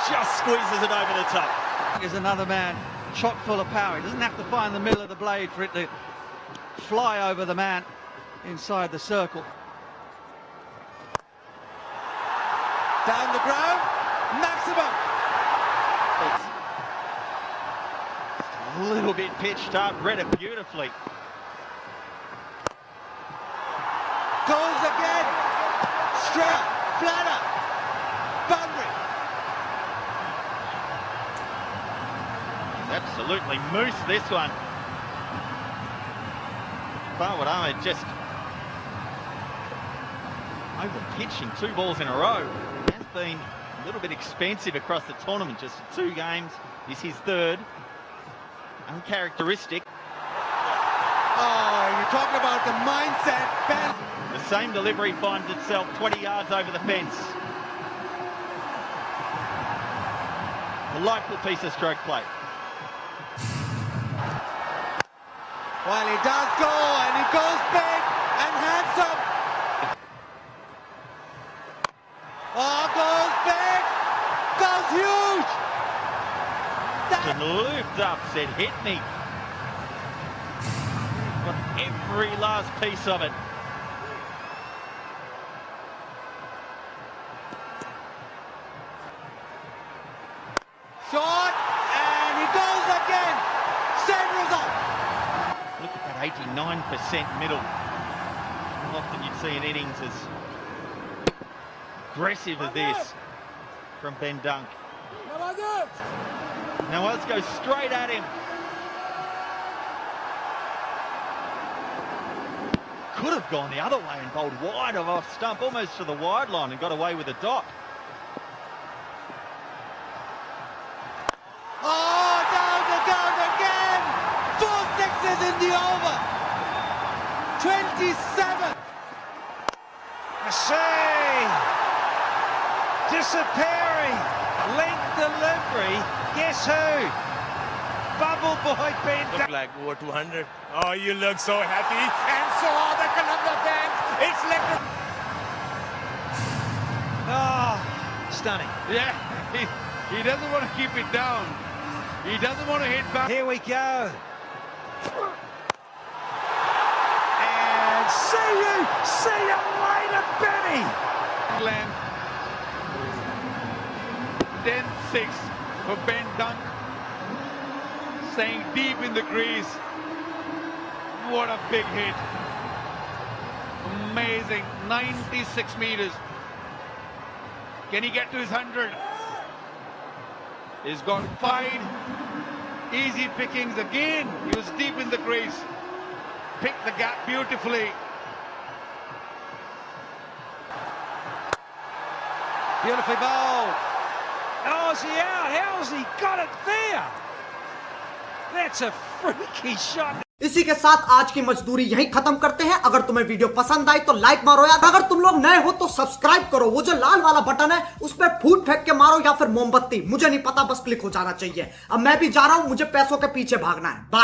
just squeezes it over the top. Is another man chock full of power. He doesn't have to find the middle of the blade for it to fly over the man inside the circle. Down the ground, maximum. A little bit pitched up, read it beautifully. Goes again. Straight, flatter, boundary. Absolutely moose this one. Farwood Ahmed just over pitching 2 balls in a row. Has been a little bit expensive across the tournament, just 2 games. This is 3rd. Uncharacteristic. Oh, you're talking about the mindset, Ben. The same delivery finds itself 20 yards over the fence. Delightful piece of stroke play. Well, he does go, and he goes big and handsome. Oh, goes big, goes huge. And looped up, said, hit me. Got every last piece of it. Shot, and he goes again. Same result. Look at that 89% middle. How often you'd see an innings as aggressive as this from Ben Dunk. Now let's go straight at him. Could have gone the other way and bowled wide of off stump, almost to the wide line, and got away with a dot. Oh, down the ground again. 4 sixes in the over. 27. Massey disappearing. Length delivery. Guess who? Bubble boy Ben Dunk. Like over 200. Oh, you look so happy. And so are the Columbia fans. It's electric. Oh, stunning. Yeah, he doesn't want to keep it down. He doesn't want to hit back. Here we go. And see you later, Benny. Glenn. 10-6 for Ben Dunk. Staying deep in the crease. What a big hit. Amazing. 96 meters. Can he get to his 100? He's got 5 easy pickings again. He was deep in the crease. Picked the gap beautifully. Beautifully bowled. Oh, is he out? How's he got it there? That's a freaky shot. इसी के साथ आज की मजदूरी यहीं खत्म करते हैं। अगर तुम्हें वीडियो पसंद आई तो लाइक मारो यार। अगर तुम लोग नए हो तो सब्सक्राइब करो। वो जो लाल वाला बटन है उस पर फूट फेंक के मारो या फिर मोमबत्ती, मुझे नहीं पता, बस क्लिक हो जाना चाहिए। अब मैं भी जा रहा हूं, मुझे पैसों के पीछे भागना है। बाय।